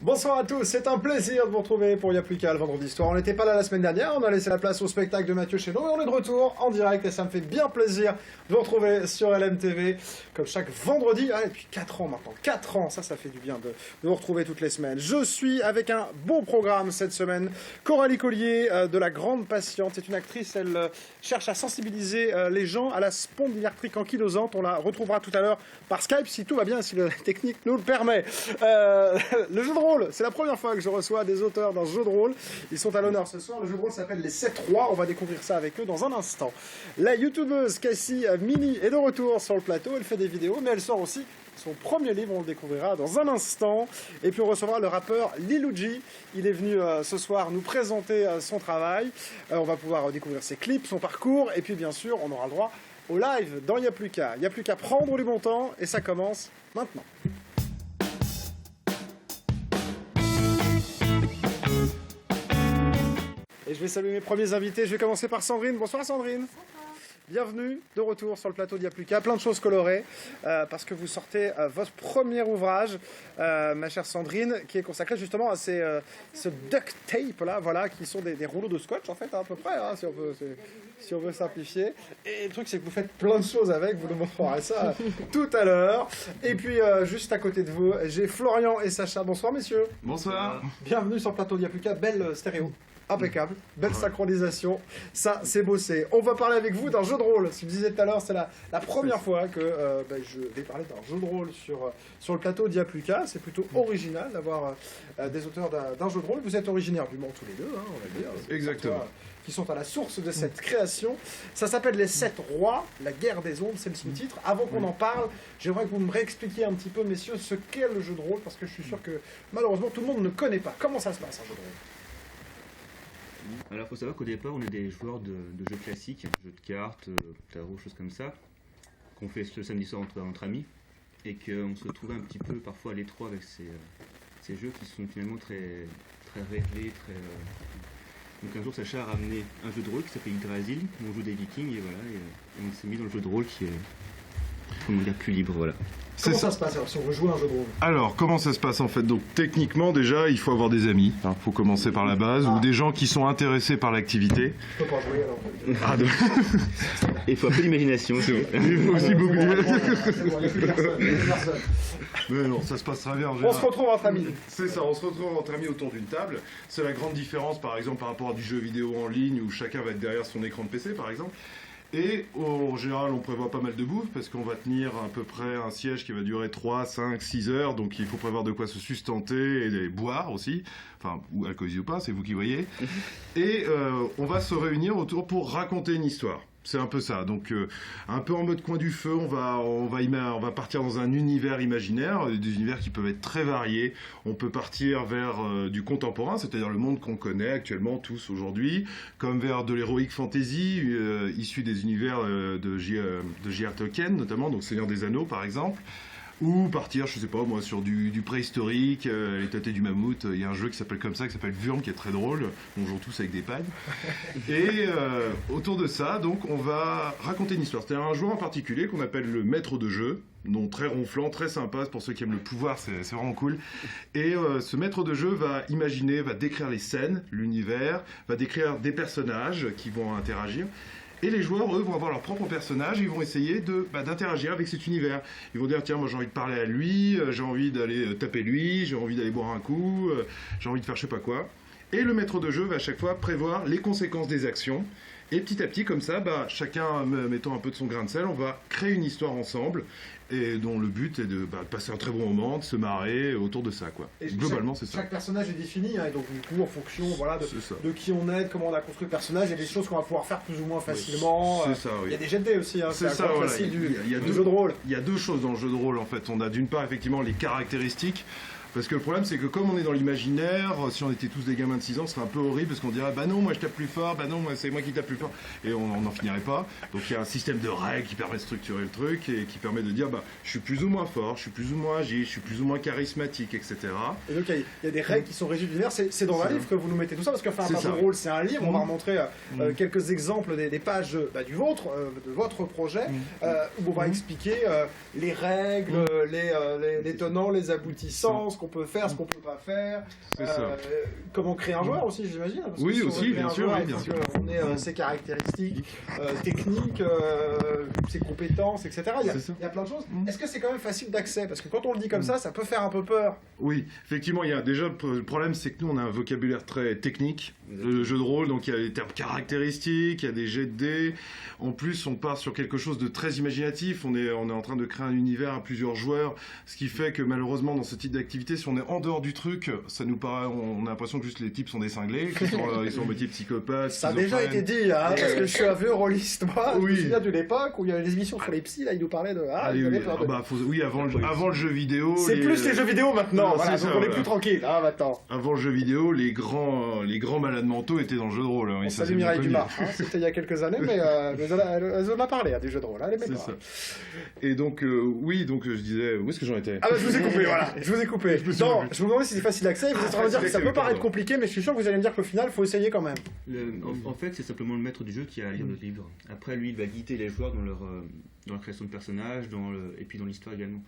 Bonsoir à tous, c'est un plaisir de vous retrouver pour Y'a plus qu'à le vendredi soir. On n'était pas là la semaine dernière, on a laissé la place au spectacle de Mathieu chez nous et on est de retour en direct et ça me fait bien plaisir de vous retrouver sur LMTV comme chaque vendredi. Ah, depuis 4 ans maintenant, 4 ans, ça fait du bien de vous retrouver toutes les semaines. Je suis avec un beau programme cette semaine. Coralie Collier de La Grande Patiente, c'est une actrice, elle cherche à sensibiliser les gens à la spondylarthrite ankylosante. On la retrouvera tout à l'heure par Skype si tout va bien, si la technique nous le permet. Le jeu de rôle, c'est la première fois que je reçois des auteurs d'un jeu de rôle. Ils sont à l'honneur ce soir. Le jeu de rôle s'appelle Les 7 Rois. On va découvrir ça avec eux dans un instant. La youtubeuse Cassie Mini est de retour sur le plateau. Elle fait des vidéos, mais elle sort aussi son premier livre. On le découvrira dans un instant. Et puis on recevra le rappeur Lilouji. Il est venu ce soir nous présenter son travail. On va pouvoir découvrir ses clips, son parcours. Et puis bien sûr, on aura le droit au live dans Y'a plus qu'à. Y'a plus qu'à prendre du bon temps. Et ça commence maintenant. Et je vais saluer mes premiers invités. Je vais commencer par Sandrine. Bonsoir Sandrine. Bonsoir. Bienvenue de retour sur le plateau d'Y'a plus qu'à. Plein de choses colorées parce que vous sortez votre premier ouvrage, ma chère Sandrine, qui est consacré justement à ce duct tape là, voilà, qui sont des rouleaux de scotch en fait, à peu près, hein, si on veut simplifier. Et le truc c'est que vous faites plein de choses avec, vous nous montrerez ça tout à l'heure. Et puis juste à côté de vous, j'ai Florian et Sacha. Bonsoir messieurs. Bonsoir. Bienvenue sur le plateau d'Y'a plus qu'à. Belle stéréo. Impeccable, belle synchronisation, ça c'est bossé. On va parler avec vous d'un jeu de rôle. Si je disais tout à l'heure, c'est la première fois que je vais parler d'un jeu de rôle sur le plateau d'Y'a plus qu'à. C'est plutôt original d'avoir des auteurs d'un jeu de rôle. Vous êtes originaires du Mans tous les deux, hein, on va dire. Exactement. Qui sont à la source de cette création. Ça s'appelle Les 7 Rois, la guerre des ombres, c'est le sous-titre. Avant qu'on en parle, j'aimerais que vous me réexpliquiez un petit peu, messieurs, ce qu'est le jeu de rôle, parce que je suis sûr que malheureusement tout le monde ne connaît pas. Comment ça se passe un jeu de rôle ? Alors, il faut savoir qu'au départ, on est des joueurs de jeux classiques, jeux de cartes, tarot, choses comme ça, qu'on fait ce samedi soir entre amis, et qu'on se trouve un petit peu parfois à l'étroit avec ces jeux qui sont finalement très, très rêvés, très... Donc un jour, Sacha a ramené un jeu de rôle qui s'appelle Yggdrasil, où on joue des vikings, et voilà, et on s'est mis dans le jeu de rôle qui est, comment dire, plus libre, voilà. Comment ça se passe alors si on veut jouer à un jeu de rôle ? Alors, comment ça se passe en fait ? Donc, techniquement, déjà, il faut avoir des amis. Il faut commencer par la base, ou des gens qui sont intéressés par l'activité. Je peux pas jouer alors. Ah, donc... Il faut un peu d'imagination. C'est bon. Il faut aussi beaucoup de... Mais non, ça se passe très bien. On se retrouve en famille. C'est ça, on se retrouve entre amis autour d'une table. C'est la grande différence, par exemple, par rapport à du jeu vidéo en ligne, où chacun va être derrière son écran de PC, par exemple. Et en général, on prévoit pas mal de bouffe parce qu'on va tenir à peu près un siège qui va durer 3, 5, 6 heures. Donc il faut prévoir de quoi se sustenter et boire aussi. Enfin, ou alcoolisé ou pas, c'est vous qui voyez. Et on va se réunir autour pour raconter une histoire. C'est un peu ça. Donc, un peu en mode coin du feu, on va partir dans un univers imaginaire, des univers qui peuvent être très variés. On peut partir vers du contemporain, c'est-à-dire le monde qu'on connaît actuellement tous aujourd'hui, comme vers de l'heroic fantasy, issu des univers de J.R. Tolkien, notamment, donc Seigneur des Anneaux, par exemple. Ou partir, je sais pas moi, sur du préhistorique, les tâtés du mammouth. Il y a un jeu qui s'appelle comme ça, qui s'appelle Wurm, qui est très drôle. On joue tous avec des pads. Et autour de ça, donc, on va raconter une histoire. C'est-à-dire un joueur en particulier qu'on appelle le maître de jeu. Donc très ronflant, très sympa, pour ceux qui aiment le pouvoir, c'est vraiment cool. Et ce maître de jeu va imaginer, va décrire les scènes, l'univers, va décrire des personnages qui vont interagir. Et les joueurs, eux, vont avoir leur propre personnage et ils vont essayer d'interagir avec cet univers. Ils vont dire, tiens, moi j'ai envie de parler à lui, j'ai envie d'aller taper lui, j'ai envie d'aller boire un coup, j'ai envie de faire je sais pas quoi. Et le maître de jeu va à chaque fois prévoir les conséquences des actions. Et petit à petit, comme ça, chacun mettant un peu de son grain de sel, on va créer une histoire ensemble et dont le but est de passer un très bon moment, de se marrer autour de ça, quoi. Et globalement, c'est ça. Chaque personnage est défini, hein, et donc du coup, en fonction de qui on est, de comment on a construit le personnage, il y a des choses qu'on va pouvoir faire plus ou moins facilement. Oui, c'est ça, oui. Il y a des jets de dés aussi, hein, c'est ça, voilà. Facile du deux jeu de rôle. Il y a deux choses dans le jeu de rôle, en fait. On a d'une part, effectivement, les caractéristiques. Parce que le problème, c'est que comme on est dans l'imaginaire, si on était tous des gamins de 6 ans, ce serait un peu horrible parce qu'on dirait bah non, moi je tape plus fort, bah non, moi c'est moi qui tape plus fort. Et on n'en finirait pas. Donc il y a un système de règles qui permet de structurer le truc et qui permet de dire bah, je suis plus ou moins fort, je suis plus ou moins agile, je suis plus ou moins charismatique, etc. Et donc il y a des règles qui sont régies de l'univers. C'est dans un livre que vous nous mettez tout ça, parce que faire un jeu de rôle, c'est un livre. On va remontrer quelques exemples des pages du vôtre, de votre projet, où on va expliquer les règles, les tenants, les aboutissants, ce qu'on peut faire, ce qu'on peut pas faire, comment créer un joueur aussi, j'imagine. Oui, aussi, bien sûr. On est ses caractéristiques techniques, ses compétences, etc. Il y a plein de choses. Est-ce que c'est quand même facile d'accès? Parce que quand on le dit comme ça peut faire un peu peur. Oui, effectivement, il y a déjà le problème, c'est que nous on a un vocabulaire très technique de jeu de rôle, donc il y a les termes caractéristiques, il y a des jets de dés. En plus, on part sur quelque chose de très imaginatif. On est en train de créer un univers à plusieurs joueurs, ce qui fait que malheureusement dans ce type d'activité, si on est en dehors du truc, ça nous paraît, on a l'impression que juste les types sont des cinglés, ils sont moitié psychopathes. Ça a déjà été dit, hein, parce que je suis un vieux rôliste, moi. Je me souviens d'une époque où il y avait des émissions sur les psys, là, ils nous parlaient de. Avant le jeu vidéo. C'est plus les jeux vidéo maintenant, voilà, donc on est plus tranquille. Maintenant. Avant le jeu vidéo, les grands malades mentaux étaient dans le jeu de rôle. On salue Mireille Dumas, c'était il y a quelques années, mais elle en a parlé des jeux de rôle, elle aimait pas. Et donc, je disais, où est-ce que j'en étais? Ah bah je vous ai coupé, voilà, je vous ai coupé. Non, je vous demandais si c'est facile d'accès, vous êtes en train de dire que ça peut paraître compliqué, mais je suis sûr que vous allez me dire qu'au final, il faut essayer quand même. En fait, c'est simplement le maître du jeu qui a à lire le livre. Après, lui, il va guider les joueurs dans la création de personnages, et puis dans l'histoire également.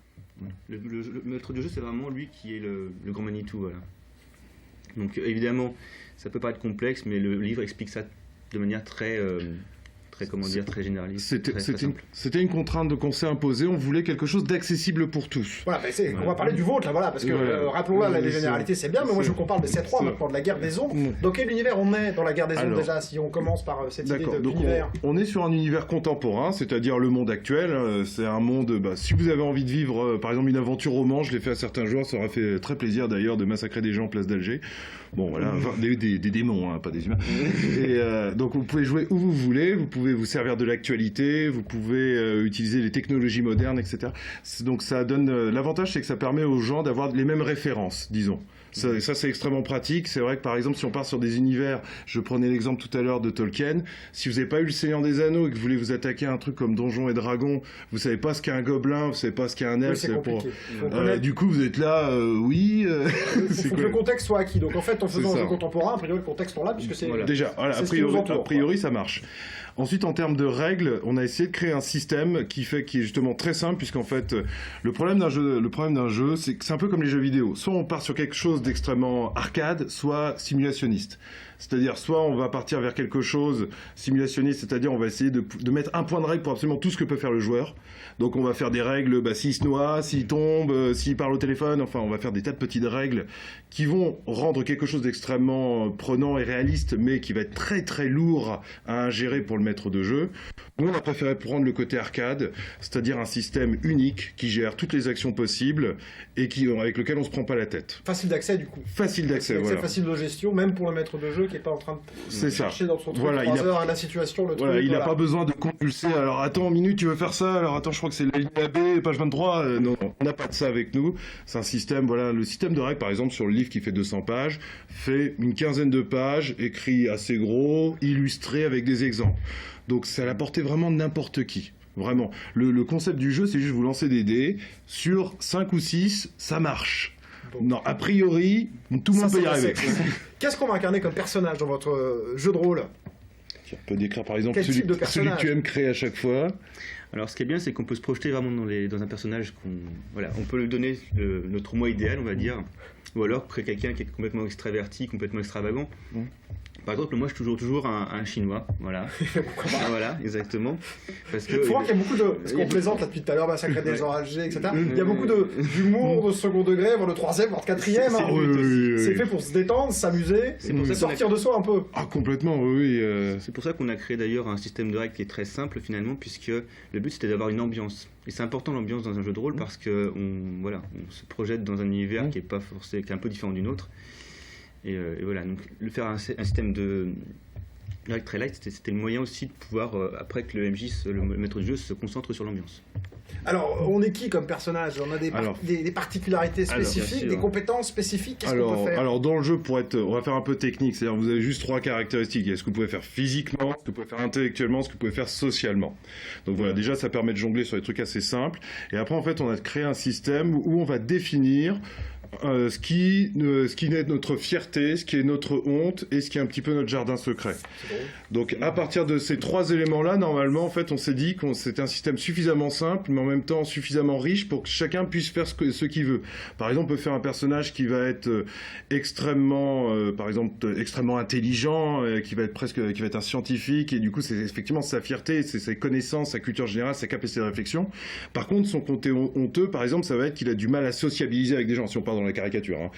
Le maître du jeu, c'est vraiment lui qui est le grand Manitou. Voilà. Donc évidemment, ça peut paraître complexe, mais le livre explique ça de manière très généraliste. C'était une contrainte qu'on s'est imposée. On voulait quelque chose d'accessible pour tous. Voilà, on va parler du vôtre là, voilà, parce que rappelons-le, les généralités c'est bien, mais moi je veux qu'on parle de C3 maintenant, de la guerre des ombres. Dans quel univers on est dans la guerre des ombres déjà, si on commence par cette idée d'univers? On est sur un univers contemporain, c'est-à-dire le monde actuel. C'est un monde, si vous avez envie de vivre, par exemple, une aventure roman, je l'ai fait à certains joueurs, ça aurait fait très plaisir d'ailleurs de massacrer des gens en place d'Alger. Bon, voilà, des démons, hein, pas des humains. Et donc vous pouvez jouer où vous voulez, vous pouvez vous servir de l'actualité, vous pouvez utiliser les technologies modernes, etc. Donc ça donne l'avantage, c'est que ça permet aux gens d'avoir les mêmes références, disons. Ça c'est extrêmement pratique. C'est vrai que par exemple, si on part sur des univers, je prenais l'exemple tout à l'heure de Tolkien, si vous n'avez pas eu le Seigneur des Anneaux et que vous voulez vous attaquer à un truc comme Donjons et Dragons, vous savez pas ce qu'est un gobelin, vous savez pas ce qu'est un elfe, du coup vous êtes là, il faut que le contexte soit acquis. Donc en fait, en faisant un jeu contemporain, a priori le contexte est là, puisque c'est déjà, voilà, a priori ça marche. Ensuite, en termes de règles, on a essayé de créer un système qui est justement très simple, puisqu'en fait, le problème d'un jeu, c'est que c'est un peu comme les jeux vidéo. Soit on part sur quelque chose d'extrêmement arcade, soit simulationniste. C'est-à-dire, soit on va partir vers quelque chose simulationniste, c'est-à-dire on va essayer de mettre un point de règle pour absolument tout ce que peut faire le joueur. Donc on va faire des règles, s'il se noie, s'il tombe, s'il parle au téléphone, enfin on va faire des tas de petites règles qui vont rendre quelque chose d'extrêmement prenant et réaliste, mais qui va être très très lourd à ingérer pour le maître de jeu. Nous on a préféré prendre le côté arcade, c'est-à-dire un système unique qui gère toutes les actions possibles et avec lequel on se prend pas la tête. Facile d'accès du coup. Facile d'accès, voilà. Facile de gestion, même pour le maître de jeu qui est pas en train de chercher dans son truc 3 heures à la situation, le truc. Il n'a pas besoin de compulser. Alors attends, en minute tu veux faire ça, alors attends, je crois que c'est la ligne AB, page 23. Non, on n'a pas de ça avec nous. C'est un système, le système de règles, par exemple, sur le livre qui fait 200 pages, fait une quinzaine de pages, écrit assez gros, illustré avec des exemples. Donc c'est à la portée vraiment de n'importe qui. Vraiment. Le concept du jeu, c'est juste vous lancer des dés. Sur 5 ou 6, ça marche. Bon. Non, a priori, tout le monde peut y arriver. Qu'est-ce qu'on va incarner comme personnage dans votre jeu de rôle? Tu peux décrire par exemple celui que tu aimes créer à chaque fois. Alors ce qui est bien, c'est qu'on peut se projeter vraiment dans un personnage on peut lui donner notre moi idéal, on va dire, ou alors créer quelqu'un qui est complètement extraverti, complètement extravagant. Par exemple, moi je suis toujours un Chinois, voilà. Voilà, exactement. Parce que faut voir qu'il y a beaucoup de... Parce qu'on plaisante là depuis tout à l'heure, massacrer des gens âgés, etc. Il y a beaucoup d'humour de second degré, voire de troisième, voire de quatrième. C'est fait pour se détendre, s'amuser, sortir de soi un peu. Ah, complètement, oui. C'est pour ça qu'on a créé d'ailleurs un système de règles qui est très simple finalement, puisque le but c'était d'avoir une ambiance. Et c'est important l'ambiance dans un jeu de rôle parce qu'on se projette dans un univers qui est pas forcément, qui est un peu différent du nôtre. Et voilà, donc faire un système de Avec Traylight, c'était le moyen aussi de pouvoir, après que le MJ, le maître du jeu, se concentre sur l'ambiance. Alors, on est qui comme personnage? On a des particularités spécifiques, des compétences spécifiques. Qu'est-ce qu'on peut faire? Alors, dans le jeu, on va faire un peu technique. C'est-à-dire, vous avez juste 3 caractéristiques. Il y a ce que vous pouvez faire physiquement, ce que vous pouvez faire intellectuellement, ce que vous pouvez faire socialement. Donc voilà, déjà, ça permet de jongler sur des trucs assez simples. Et après, en fait, on a créé un système où on va définir ce qui est notre fierté, ce qui est notre honte et ce qui est un petit peu notre jardin secret. Donc à partir de ces 3 éléments-là, normalement, en fait, on s'est dit que c'était un système suffisamment simple, mais en même temps suffisamment riche pour que chacun puisse faire ce qu'il veut. Par exemple, on peut faire un personnage qui va être extrêmement intelligent, qui va être un scientifique, et du coup, c'est effectivement sa fierté, c'est ses connaissances, sa culture générale, sa capacité de réflexion. Par contre, son côté honteux, par exemple, ça va être qu'il a du mal à sociabiliser avec des gens, si on parle dans la caricature. Hein.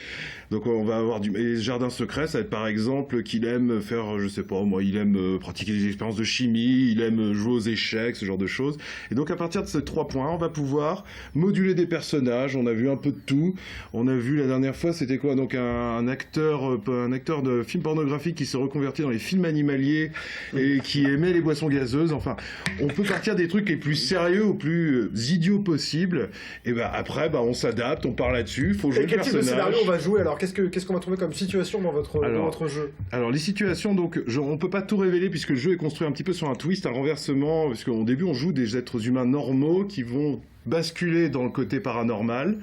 Donc on va avoir et jardin secret, ça va être par exemple qu'il aime faire, je sais pas moi, il aime pratiquer des expériences de chimie, il aime jouer aux échecs, ce genre de choses. Et donc à partir de ces 3 points, on va pouvoir moduler des personnages. On a vu un peu de tout. On a vu la dernière fois, c'était quoi? Donc un acteur de film pornographique qui s'est reconverti dans les films animaliers et qui aimait les boissons gazeuses. Enfin, on peut partir des trucs les plus sérieux aux plus idiots possibles. Et ben après, on s'adapte, on part là-dessus. Faut jouer. Quel type de scénario on va jouer alors? Qu'est-ce qu'on va trouver comme situation dans votre jeu? Alors les situations, donc on peut pas tout révéler puisque le jeu est construit un petit peu sur un twist, un renversement, parce qu'au début on joue des êtres humains normaux qui vont basculer dans le côté paranormal.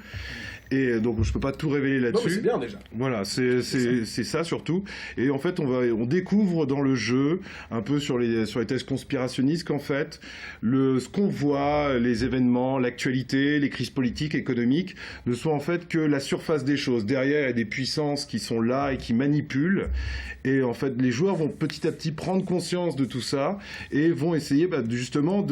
Et donc je peux pas tout révéler là-dessus. Non, mais c'est bien déjà. Voilà, c'est ça surtout. Et en fait, on découvre dans le jeu un peu sur les thèses conspirationnistes qu'en fait, ce qu'on voit, les événements, l'actualité, les crises politiques, économiques, ne sont en fait que la surface des choses. Derrière, il y a des puissances qui sont là et qui manipulent. Et en fait, les joueurs vont petit à petit prendre conscience de tout ça et vont essayer justement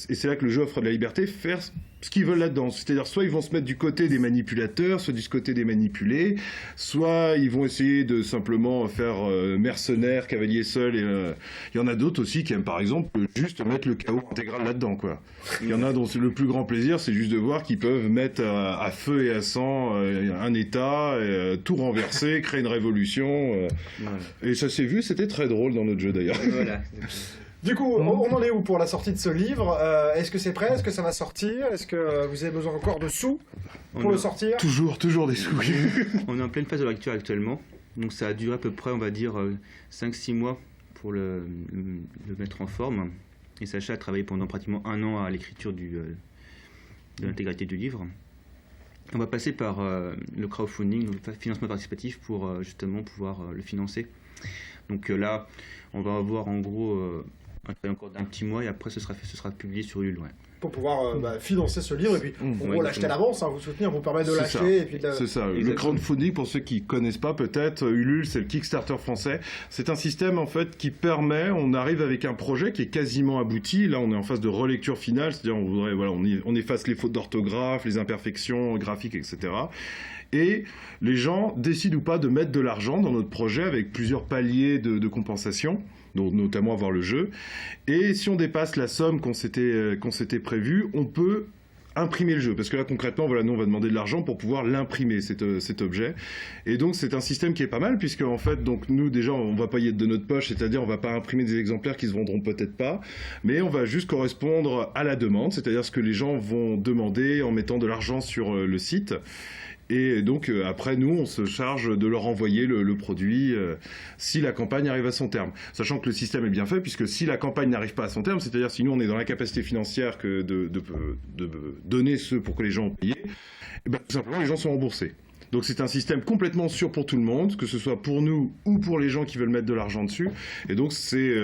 et c'est là que le jeu offre de la liberté, faire ce qu'ils veulent là-dedans. C'est-à-dire, soit ils vont se mettre du côté des manipulateurs, soit du côté des manipulés, soit ils vont essayer de simplement faire mercenaires, cavaliers seuls. Et il y en a d'autres aussi qui aiment, par exemple, juste mettre le chaos intégral là-dedans, quoi. Il y en a dont le plus grand plaisir, c'est juste de voir qu'ils peuvent mettre à feu et à sang un État, tout renverser, créer une révolution. Et ça s'est vu, c'était très drôle dans notre jeu, d'ailleurs. Voilà. Du coup, on en est où pour la sortie de ce livre? Est-ce que c'est prêt? Est-ce que ça va sortir? Est-ce que vous avez besoin encore de sous pour le sortir? Toujours des sous. On est en pleine phase de lecture actuellement. Donc ça a duré à peu près, on va dire, 5-6 mois pour le mettre en forme. Et Sacha a travaillé pendant pratiquement 1 an à l'écriture de l'intégralité du livre. On va passer par le crowdfunding, le financement participatif, pour justement pouvoir le financer. Donc là, on va avoir en gros un travail encore d'un petit mois et après ce sera publié sur Ulule. Ouais. Pour pouvoir financer ce livre et puis en gros l'acheter à l'avance, vous soutenir, vous permettre de l'acheter. Et puis c'est ça. Le crowdfunding, pour ceux qui connaissent pas peut-être, Ulule, c'est le Kickstarter français. C'est un système en fait qui permet, on arrive avec un projet qui est quasiment abouti. Là, on est en phase de relecture finale, c'est-à-dire on efface les fautes d'orthographe, les imperfections graphiques, etc. Et les gens décident ou pas de mettre de l'argent dans notre projet avec plusieurs paliers de compensation, donc notamment avoir le jeu. Et si on dépasse la somme qu'on s'était prévue, on peut imprimer le jeu. Parce que là, concrètement, nous, on va demander de l'argent pour pouvoir l'imprimer, cet objet. Et donc, c'est un système qui est pas mal, puisque, en fait, donc, nous, déjà, on va pas y être de notre poche, c'est-à-dire, on va pas imprimer des exemplaires qui se vendront peut-être pas, mais on va juste correspondre à la demande, c'est-à-dire ce que les gens vont demander en mettant de l'argent sur le site. Et donc après nous on se charge de leur envoyer le produit si la campagne arrive à son terme, sachant que le système est bien fait puisque si la campagne n'arrive pas à son terme, c'est-à-dire si nous on est dans l'incapacité financière que de donner ce pour que les gens ont payé, et tout simplement les gens sont remboursés. Donc c'est un système complètement sûr pour tout le monde, que ce soit pour nous ou pour les gens qui veulent mettre de l'argent dessus. Et donc c'est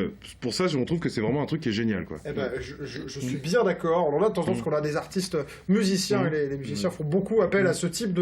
pour ça je trouve que c'est vraiment un truc qui est génial, quoi. Je suis bien d'accord. On en a de temps en temps parce qu'on a des artistes musiciens et les musiciens font beaucoup appel à ce type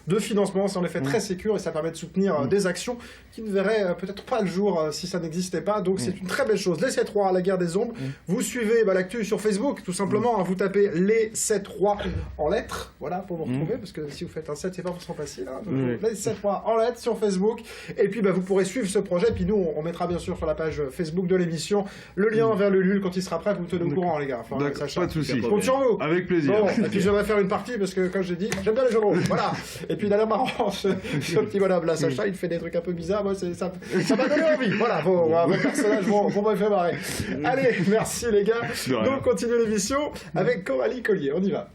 de financement. C'est en effet très sécure et ça permet de soutenir des actions qui ne verraient peut-être pas le jour si ça n'existait pas. Donc c'est une très belle chose. Les 7 rois à la guerre des ombres. Vous suivez l'actu sur Facebook tout simplement. Vous tapez les 7 rois en lettres, voilà, pour vous retrouver parce que si vous faites un 7 c'est pas forcément facile. facile. Hein, donc, les 7 points en lettres sur Facebook. Et puis, vous pourrez suivre ce projet. Puis nous, on mettra bien sûr sur la page Facebook de l'émission le lien vers le LUL. Quand il sera prêt, vous me tenez au courant, les gars. Enfin, D'accord, pas de soucis. Compte sur vous. Avec plaisir. Bon, et puis j'aimerais faire une partie parce que, comme je dis, j'aime bien les jeux de rôle. Voilà. Et puis il a l'air marrant, ce petit bonhomme là, Sacha, il fait des trucs un peu bizarres. Moi, ça m'a donné envie. Voilà, vos personnages vont me faire marrer. Allez, merci les gars. Donc, on continue l'émission avec Coralie Collier. On y va.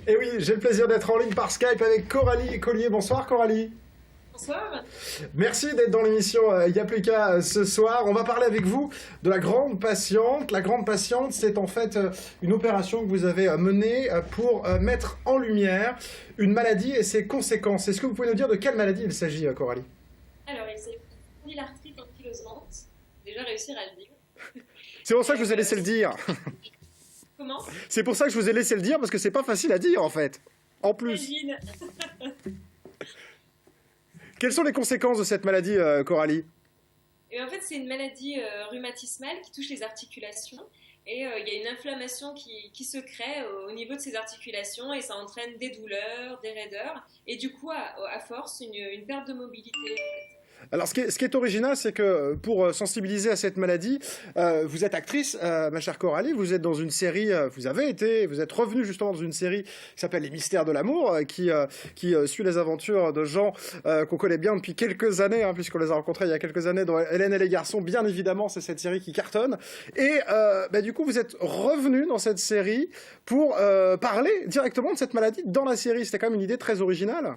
Et oui, j'ai le plaisir d'être en ligne par Skype avec Coralie Collier. Bonsoir Coralie. Bonsoir. Merci d'être dans l'émission Y'a plus qu'à ce soir. On va parler avec vous de la grande patiente. La grande patiente, c'est en fait une opération que vous avez menée pour mettre en lumière une maladie et ses conséquences. Est-ce que vous pouvez nous dire de quelle maladie il s'agit, Coralie? Alors, il s'agit de spondylarthrite ankylosante. Déjà réussir à le dire. C'est pour ça que je vous ai laissé le dire. Comment? C'est pour ça que je vous ai laissé le dire, parce que c'est pas facile à dire, en fait. En plus. Imagine. Quelles sont les conséquences de cette maladie, Coralie? Et en fait, c'est une maladie rhumatismale qui touche les articulations. Et il y a une inflammation qui se crée au niveau de ces articulations et ça entraîne des douleurs, des raideurs et du coup, à force, une perte de mobilité. Alors, ce qui est original, c'est que pour sensibiliser à cette maladie, vous êtes actrice, ma chère Coralie, vous êtes dans une série, vous êtes revenue justement dans une série qui s'appelle Les Mystères de l'amour, qui suit les aventures de gens qu'on connaît bien depuis quelques années, hein, puisqu'on les a rencontrés il y a quelques années dans Hélène et les garçons, bien évidemment, c'est cette série qui cartonne. Et du coup, vous êtes revenue dans cette série pour parler directement de cette maladie dans la série. C'était quand même une idée très originale.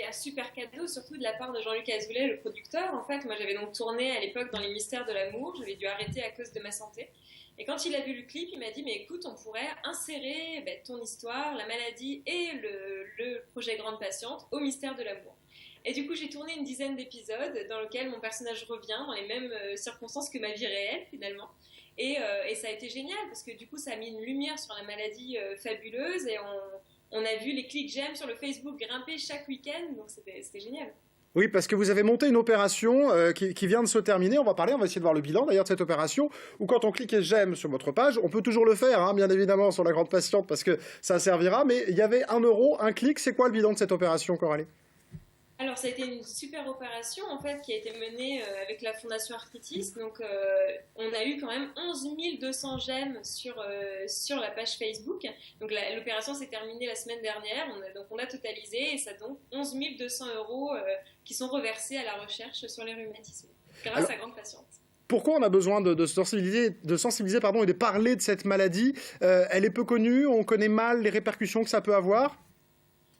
Un super cadeau, surtout de la part de Jean-Luc Azoulay, le producteur. En fait, moi, j'avais donc tourné à l'époque dans Les Mystères de l'amour. J'avais dû arrêter à cause de ma santé. Et quand il a vu le clip, il m'a dit, mais écoute, on pourrait insérer ton histoire, la maladie et le projet Grande Patiente au Mystère de l'amour. Et du coup, j'ai tourné une dizaine d'épisodes dans lesquels mon personnage revient dans les mêmes circonstances que ma vie réelle, finalement. Et ça a été génial, parce que du coup, ça a mis une lumière sur la maladie fabuleuse et on a vu les clics j'aime sur le Facebook grimper chaque week-end, donc c'était génial. Oui, parce que vous avez monté une opération qui vient de se terminer. On va essayer de voir le bilan d'ailleurs de cette opération, où quand on clique j'aime sur votre page, on peut toujours le faire, hein, bien évidemment, sur la grande patiente, parce que ça servira, mais il y avait 1 euro, un clic. C'est quoi le bilan de cette opération, Coralie? Alors, ça a été une super opération, en fait, qui a été menée avec la Fondation Arthritis. Donc, on a eu quand même 11 200 j'aime sur la page Facebook. Donc, l'opération s'est terminée la semaine dernière. On a totalisé, et ça donc 11 200 euros qui sont reversés à la recherche sur les rhumatismes, grâce à Grande Patiente. Pourquoi on a besoin de sensibiliser et de parler de cette maladie? Elle est peu connue, on connaît mal les répercussions que ça peut avoir.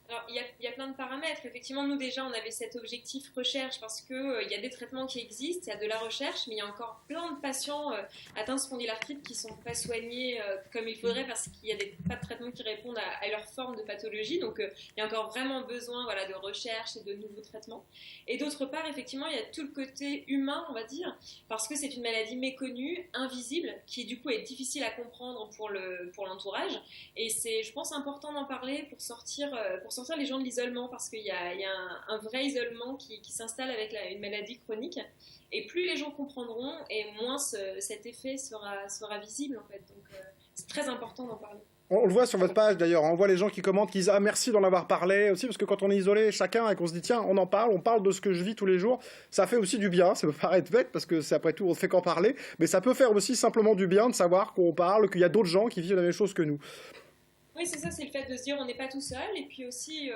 Alors, il y a plein de paramètres. Effectivement, nous déjà, on avait cet objectif recherche parce qu'il y a des traitements qui existent, il y a de la recherche, mais il y a encore plein de patients atteints de spondylarthrite qui ne sont pas soignés comme il faudrait parce qu'il n'y a pas de traitements qui répondent à leur forme de pathologie. Donc, il y a encore vraiment besoin de recherche et de nouveaux traitements. Et d'autre part, effectivement, il y a tout le côté humain, on va dire, parce que c'est une maladie méconnue, invisible, qui du coup est difficile à comprendre pour l'entourage. Et c'est, je pense, important d'en parler pour sortir les gens de l'isolement, parce qu'il y a un vrai isolement qui s'installe avec une maladie chronique, et plus les gens comprendront et moins cet effet sera visible en fait, donc c'est très important d'en parler. On le voit sur votre page d'ailleurs, on voit les gens qui commentent, qui disent ah merci d'en avoir parlé aussi, parce que quand on est isolé chacun et qu'on se dit tiens on en parle, on parle de ce que je vis tous les jours, ça fait aussi du bien. Ça peut paraître bête parce que c'est après tout on ne fait qu'en parler, mais ça peut faire aussi simplement du bien de savoir qu'on parle, qu'il y a d'autres gens qui vivent la même chose que nous. Oui, c'est ça, c'est le fait de se dire on n'est pas tout seul, et puis aussi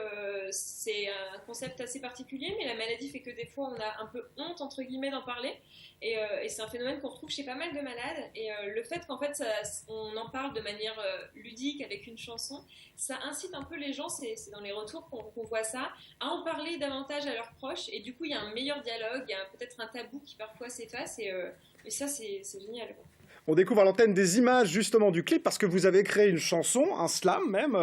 c'est un concept assez particulier, mais la maladie fait que des fois on a un peu honte entre guillemets d'en parler, et c'est un phénomène qu'on retrouve chez pas mal de malades, et le fait qu'en fait on en parle de manière ludique avec une chanson, ça incite un peu les gens, c'est dans les retours qu'on voit ça, à en parler davantage à leurs proches, et du coup il y a un meilleur dialogue, il y a peut-être un tabou qui parfois s'efface, et ça c'est génial quoi. On découvre à l'antenne des images justement du clip parce que vous avez créé une chanson, un slam même,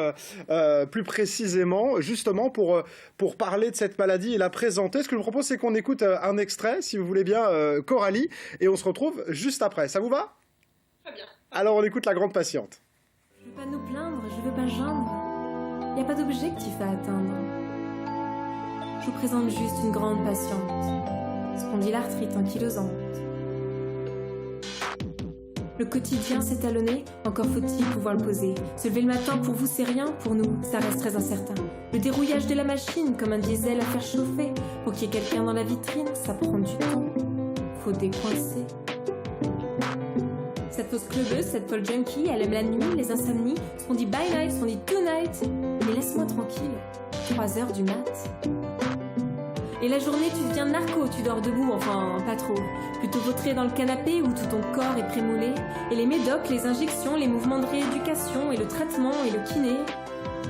plus précisément, justement pour parler de cette maladie et la présenter. Ce que je vous propose, c'est qu'on écoute un extrait, si vous voulez bien, Coralie, et on se retrouve juste après. Ça vous va? Très bien. Alors on écoute La Grande Patiente. Je veux pas nous plaindre, je veux pas geindre. Y a pas d'objectif à atteindre. Je vous présente juste une grande patiente, spondylarthrite ankylosante. Le quotidien s'est talonné, encore faut-il pouvoir le poser. Se lever le matin pour vous c'est rien, pour nous ça reste très incertain. Le dérouillage de la machine comme un diesel à faire chauffer. Pour qu'il y ait quelqu'un dans la vitrine, ça prend du temps. Faut décoincer. Cette fausse clubeuse, cette folle junkie, elle aime la nuit, les insomnies. Ce qu'on dit bye night, ce qu'on dit tonight. Mais laisse-moi tranquille, 3 heures du mat. Et la journée, tu deviens narco, tu dors debout, enfin, pas trop. Plutôt vautré dans le canapé où tout ton corps est prémoulé. Et les médocs, les injections, les mouvements de rééducation, et le traitement, et le kiné.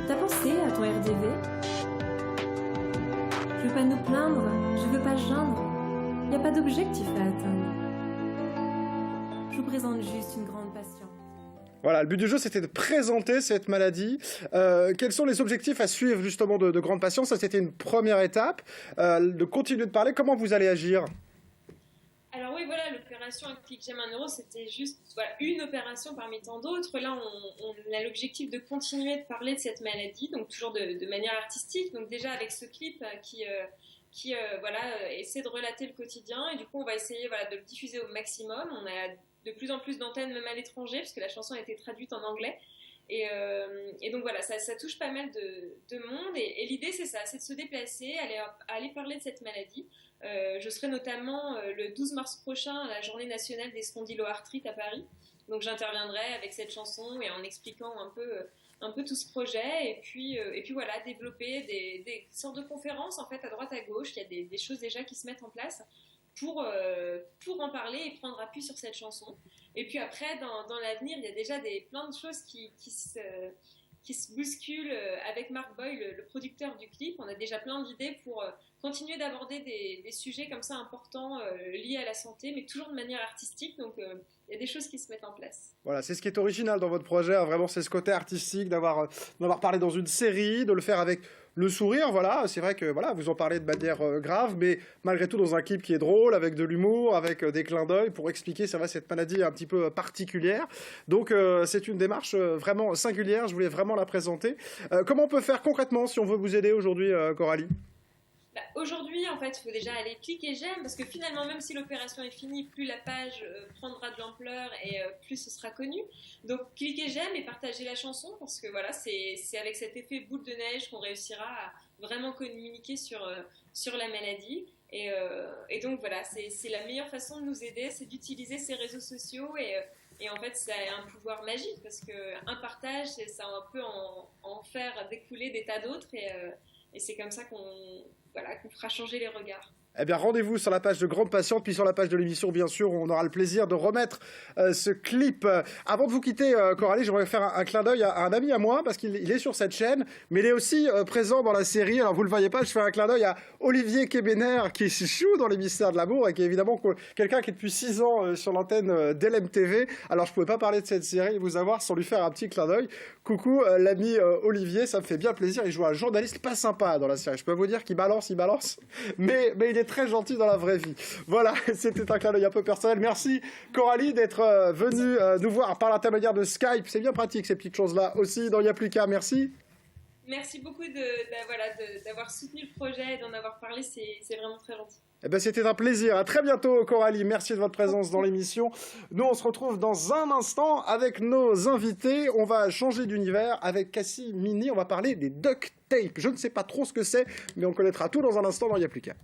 T'as pensé à ton RDV? Je veux pas nous plaindre, je veux pas geindre. Y a pas d'objectif à atteindre. Je vous présente juste une grande passion. Voilà, le but du jeu, c'était de présenter cette maladie. Quels sont les objectifs à suivre, justement, de Grande Passion? Ça, c'était une première étape. De continuer de parler. Comment vous allez agir? Alors oui, voilà, l'opération Un clic j'aime 1 euro, c'était juste une opération parmi tant d'autres. Là, on a l'objectif de continuer de parler de cette maladie, donc toujours de manière artistique. Donc déjà avec ce clip qui essaie de relater le quotidien, et du coup, on va essayer de le diffuser au maximum. On a de plus en plus d'antennes, même à l'étranger, puisque la chanson a été traduite en anglais. Et donc voilà, ça touche pas mal de monde. Et l'idée, c'est ça, c'est de se déplacer, aller parler de cette maladie. Je serai notamment le 12 mars prochain à la journée nationale des spondyloarthrites à Paris. Donc j'interviendrai avec cette chanson et en expliquant un peu tout ce projet. Et puis voilà, développer des sortes de conférences en fait à droite à gauche. Il y a des choses déjà qui se mettent en place pour en parler et prendre appui sur cette chanson. Et puis après, dans l'avenir, il y a déjà plein de choses qui se bousculent avec Marc Boy, le producteur du clip. On a déjà plein d'idées pour continuer d'aborder des sujets comme ça importants liés à la santé, mais toujours de manière artistique. Donc il y a des choses qui se mettent en place. Voilà, c'est ce qui est original dans votre projet, hein, vraiment, c'est ce côté artistique, d'avoir parlé dans une série, de le faire avec le sourire, voilà. C'est vrai que vous en parlez de manière grave, mais malgré tout dans un clip qui est drôle, avec de l'humour, avec des clins d'œil, pour expliquer, c'est vrai, cette maladie un petit peu particulière. Donc c'est une démarche vraiment singulière, je voulais vraiment la présenter. Comment on peut faire concrètement si on veut vous aider aujourd'hui, Coralie? Aujourd'hui, en fait, il faut déjà aller cliquer j'aime, parce que finalement, même si l'opération est finie, plus la page prendra de l'ampleur et plus ce sera connu. Donc, cliquez j'aime et partagez la chanson, parce que voilà, c'est avec cet effet boule de neige qu'on réussira à vraiment communiquer sur la maladie. Et donc voilà, c'est la meilleure façon de nous aider, c'est d'utiliser ces réseaux sociaux et en fait, ça a un pouvoir magique, parce qu'un partage, ça peut en faire découler des tas d'autres et c'est comme ça qu'on fera changer les regards. Eh bien, rendez-vous sur la page de Grande Passion, puis sur la page de l'émission, bien sûr, où on aura le plaisir de remettre ce clip. Avant de vous quitter, Coralie, j'aimerais faire un clin d'œil à un ami à moi, parce qu'il est sur cette chaîne, mais il est aussi présent dans la série. Alors, vous ne le voyez pas, je fais un clin d'œil à Olivier Québener, qui joue dans Les Mystères de l'amour, et qui est évidemment quelqu'un qui est depuis 6 ans sur l'antenne d'LMTV. Alors, je ne pouvais pas parler de cette série et vous avoir sans lui faire un petit clin d'œil. Coucou, l'ami Olivier, ça me fait bien plaisir. Il joue un journaliste pas sympa dans la série. Je peux vous dire qu'il balance, mais il est très gentil dans la vraie vie. Voilà, c'était un clin d'œil un peu personnel. Merci Coralie d'être venue nous voir par l'intermédiaire de Skype. C'est bien pratique ces petites choses-là aussi dans Y'a plus qu'à. Merci. Merci beaucoup d'avoir soutenu le projet et d'en avoir parlé, c'est vraiment très gentil. Eh ben, c'était un plaisir. À très bientôt, Coralie. Merci de votre présence dans l'émission. Nous, on se retrouve dans un instant avec nos invités. On va changer d'univers avec Cassie Mini. On va parler des duct tape. Je ne sais pas trop ce que c'est, mais on connaîtra tout dans un instant dans Y'a plus qu'à.